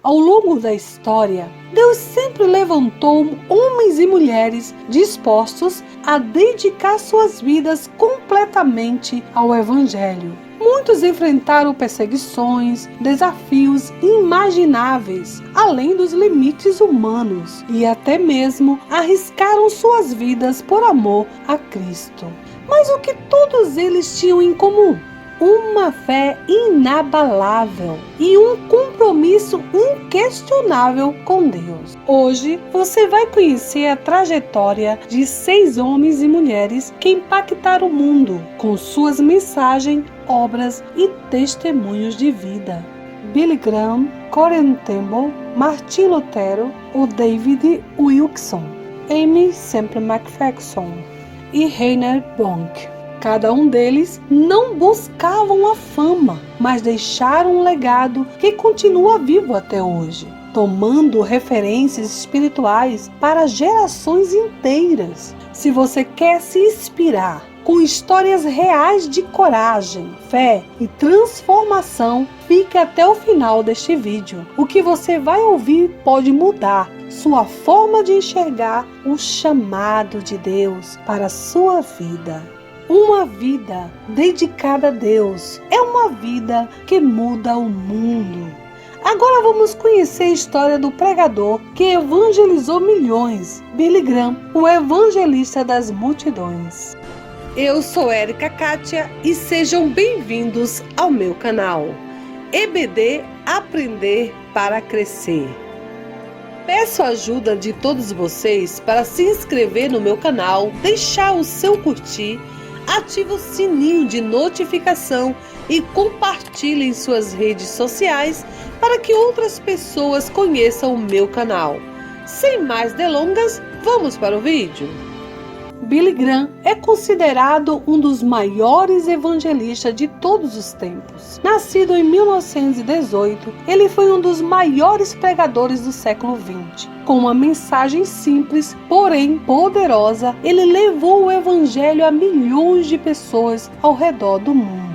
Ao longo da história, Deus sempre levantou homens e mulheres dispostos a dedicar suas vidas completamente ao Evangelho. Muitos enfrentaram perseguições, desafios inimagináveis, além dos limites humanos, e até mesmo arriscaram suas vidas por amor a Cristo. Mas o que todos eles tinham em comum? Uma fé inabalável e um compromisso inquestionável com Deus. Hoje você vai conhecer a trajetória de 6 homens e mulheres que impactaram o mundo com suas mensagens, obras e testemunhos de vida. Billy Graham, Corrie ten Boom, Martin Lutero, o David Wilkerson, Aimee Semple McPherson e Reinhard Bonnke. Cada um deles não buscavam a fama, mas deixaram um legado que continua vivo até hoje, tomando referências espirituais para gerações inteiras. Se você quer se inspirar com histórias reais de coragem, fé e transformação, fique até o final deste vídeo. O que você vai ouvir pode mudar sua forma de enxergar o chamado de Deus para a sua vida. Uma vida dedicada a Deus é uma vida que muda o mundo. Agora vamos conhecer a história do pregador que evangelizou milhões, Billy Graham, o evangelista das multidões. Eu sou Érica Kátia e sejam bem-vindos ao meu canal. EBD Aprender para Crescer. Peço a ajuda de todos vocês para se inscrever no meu canal, deixar o seu curtir, ative o sininho de notificação e compartilhe em suas redes sociais para que outras pessoas conheçam o meu canal. Sem mais delongas, vamos para o vídeo. Billy Graham é considerado um dos maiores evangelistas de todos os tempos. Nascido em 1918, ele foi um dos maiores pregadores do século XX. Com uma mensagem simples, porém poderosa, ele levou o evangelho a milhões de pessoas ao redor do mundo.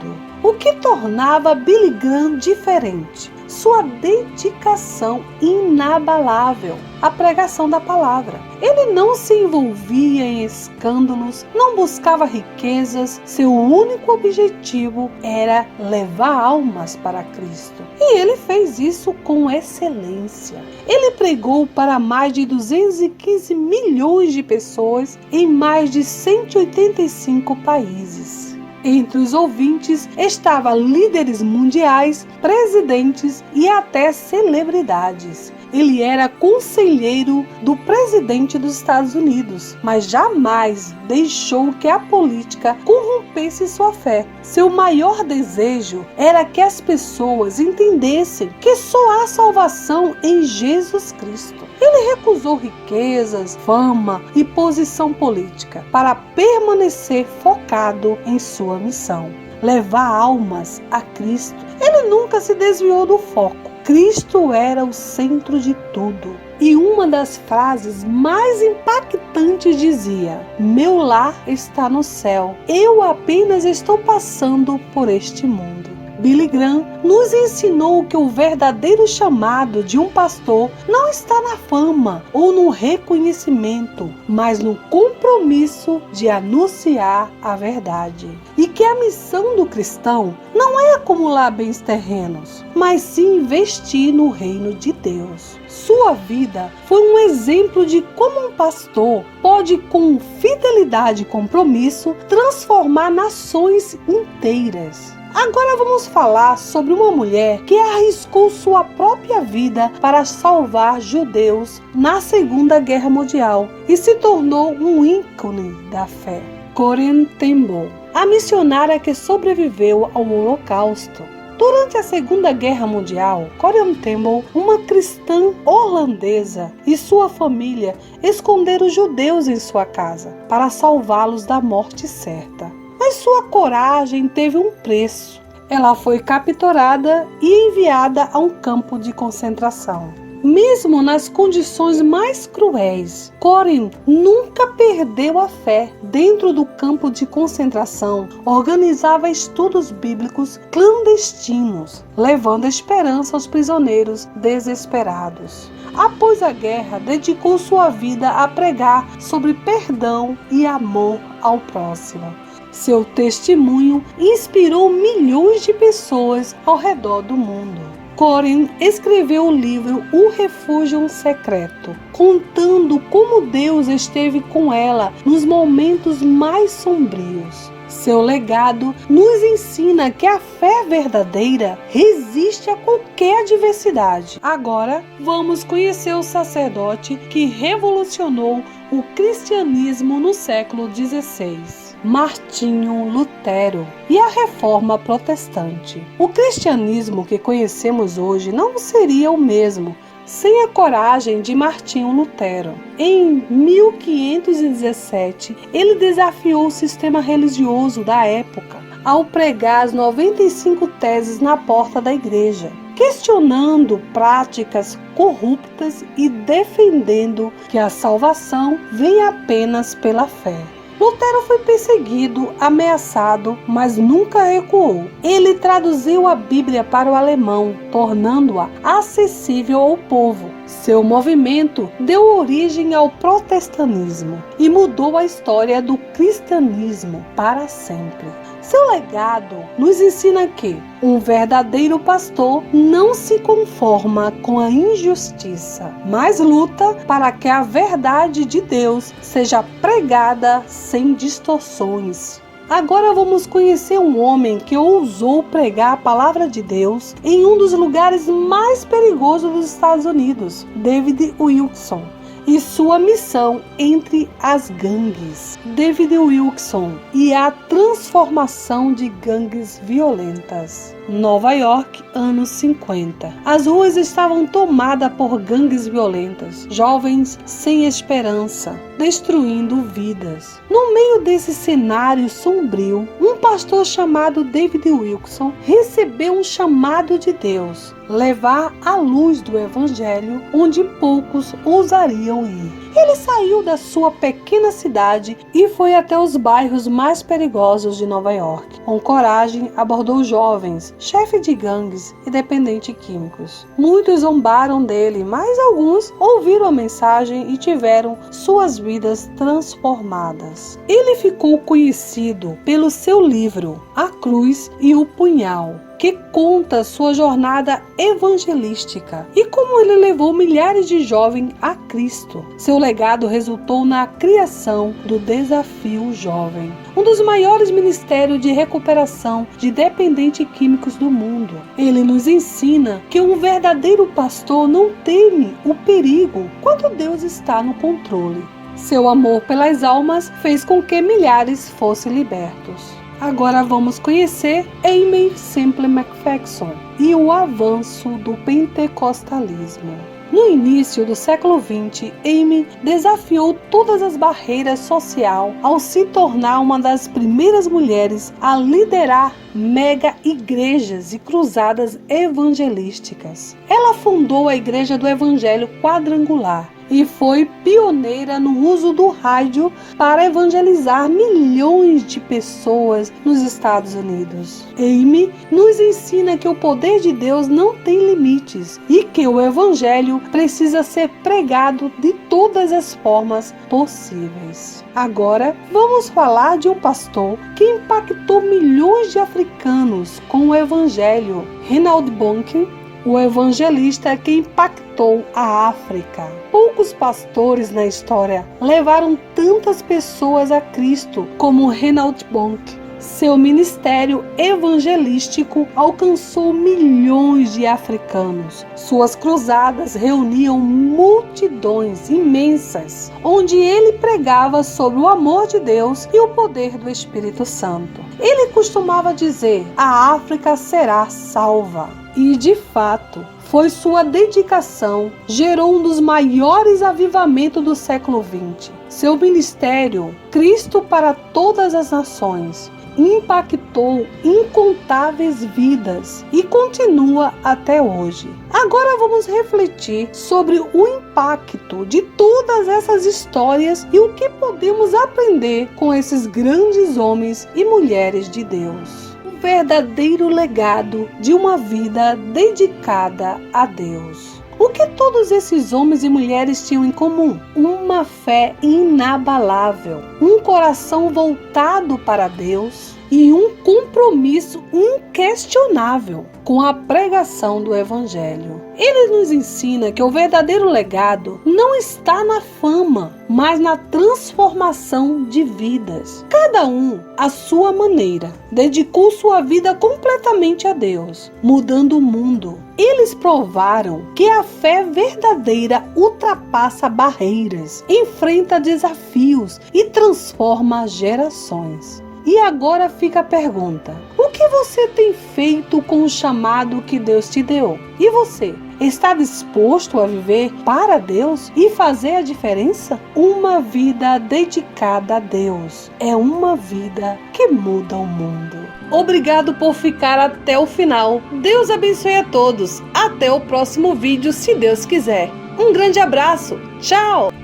O que tornava Billy Graham diferente? Sua dedicação inabalável à pregação da palavra. Ele não se envolvia em escândalos, não buscava riquezas, seu único objetivo era levar almas para Cristo. E ele fez isso com excelência. Ele pregou para mais de 215 milhões de pessoas em mais de 185 países. Entre os ouvintes estavam líderes mundiais, presidentes e até celebridades. Ele era conselheiro do presidente dos Estados Unidos, mas jamais deixou que a política corrompesse sua fé. Seu maior desejo era que as pessoas entendessem que só há salvação em Jesus Cristo. Ele recusou riquezas, fama e posição política para permanecer focado em sua missão, levar almas a Cristo. Ele nunca se desviou do foco. Cristo era o centro de tudo. E uma das frases mais impactantes dizia: "Meu lar está no céu. Eu apenas estou passando por este mundo." Billy Graham nos ensinou que o verdadeiro chamado de um pastor não está na fama ou no reconhecimento, mas no compromisso de anunciar a verdade. E que a missão do cristão não é acumular bens terrenos, mas sim investir no reino de Deus. Sua vida foi um exemplo de como um pastor pode, com fidelidade e compromisso, transformar nações inteiras. Agora vamos falar sobre uma mulher que arriscou sua própria vida para salvar judeus na Segunda Guerra Mundial e se tornou um ícone da fé. Corrie ten Boom, a missionária que sobreviveu ao Holocausto. Durante a Segunda Guerra Mundial, Corrie ten Boom, uma cristã holandesa, e sua família esconderam os judeus em sua casa para salvá-los da morte certa. Mas sua coragem teve um preço. Ela foi capturada e enviada a um campo de concentração. Mesmo nas condições mais cruéis, Corin nunca perdeu a fé. Dentro do campo de concentração, organizava estudos bíblicos clandestinos, levando esperança aos prisioneiros desesperados. Após a guerra, dedicou sua vida a pregar sobre perdão e amor ao próximo. Seu testemunho inspirou milhões de pessoas ao redor do mundo. Corin escreveu o livro O Refúgio Secreto, contando como Deus esteve com ela nos momentos mais sombrios. Seu legado nos ensina que a fé verdadeira resiste a qualquer adversidade. Agora, vamos conhecer o sacerdote que revolucionou o cristianismo no século XVI. Martinho Lutero e a Reforma Protestante. O cristianismo que conhecemos hoje não seria o mesmo sem a coragem de Martinho Lutero. Em 1517, ele desafiou o sistema religioso da época ao pregar as 95 teses na porta da igreja, questionando práticas corruptas e defendendo que a salvação vem apenas pela fé. Lutero foi perseguido, ameaçado, mas nunca recuou. Ele traduziu a Bíblia para o alemão, tornando-a acessível ao povo. Seu movimento deu origem ao protestantismo e mudou a história do cristianismo para sempre. Seu legado nos ensina que um verdadeiro pastor não se conforma com a injustiça, mas luta para que a verdade de Deus seja pregada sem distorções. Agora vamos conhecer um homem que ousou pregar a palavra de Deus em um dos lugares mais perigosos dos Estados Unidos, David Wilkerson, e sua missão entre as gangues. David Wilkerson e a transformação de gangues violentas. Nova York, anos 50. As ruas estavam tomadas por gangues violentas, jovens sem esperança, destruindo vidas. No meio desse cenário sombrio, um pastor chamado David Wilkerson recebeu um chamado de Deus: levar a luz do Evangelho onde poucos ousariam ir. Ele saiu da sua pequena cidade e foi até os bairros mais perigosos de Nova York. Com coragem, abordou jovens, chefes de gangues e dependentes químicos. Muitos zombaram dele, mas alguns ouviram a mensagem e tiveram suas vidas transformadas. Ele ficou conhecido pelo seu livro A Cruz e o Punhal, que conta sua jornada evangelística e como ele levou milhares de jovens a Cristo. Seu legado resultou na criação do Desafio Jovem, um dos maiores ministérios de recuperação de dependentes químicos do mundo. Ele nos ensina que um verdadeiro pastor não teme o perigo quando Deus está no controle. Seu amor pelas almas fez com que milhares fossem libertos. Agora vamos conhecer Aimee Semple McPherson e o avanço do pentecostalismo. No início do século XX, Aimee desafiou todas as barreiras sociais ao se tornar uma das primeiras mulheres a liderar mega igrejas e cruzadas evangelísticas. Ela fundou a Igreja do Evangelho Quadrangular e foi pioneira no uso do rádio para evangelizar milhões de pessoas nos Estados Unidos. Aimee nos ensina que o poder de Deus não tem limites e que o Evangelho precisa ser pregado de todas as formas possíveis. Agora, vamos falar de um pastor que impactou milhões de africanos com o Evangelho, Reinhard Bonnke, o evangelista que impactou a África. Poucos pastores na história levaram tantas pessoas a Cristo como Reinhard Bonnke. Seu ministério evangelístico alcançou milhões de africanos. Suas cruzadas reuniam multidões imensas, onde ele pregava sobre o amor de Deus e o poder do Espírito Santo. Ele costumava dizer: "A África será salva." E, de fato, foi sua dedicação gerou um dos maiores avivamentos do século XX. Seu ministério, Cristo para todas as nações, impactou incontáveis vidas e continua até hoje. Agora vamos refletir sobre o impacto de todas essas histórias e o que podemos aprender com esses grandes homens e mulheres de Deus. O verdadeiro legado de uma vida dedicada a Deus. O que todos esses homens e mulheres tinham em comum? Uma fé inabalável, um coração voltado para Deus e um compromisso inquestionável com a pregação do Evangelho. Ele nos ensina que o verdadeiro legado não está na fama, mas na transformação de vidas. Cada um, à sua maneira, dedicou sua vida completamente a Deus, mudando o mundo. Eles provaram que a fé verdadeira ultrapassa barreiras, enfrenta desafios e transforma gerações. E agora fica a pergunta: o que você tem feito com o chamado que Deus te deu? E você, está disposto a viver para Deus e fazer a diferença? Uma vida dedicada a Deus é uma vida que muda o mundo. Obrigado por ficar até o final. Deus abençoe a todos. Até o próximo vídeo, se Deus quiser. Um grande abraço. Tchau!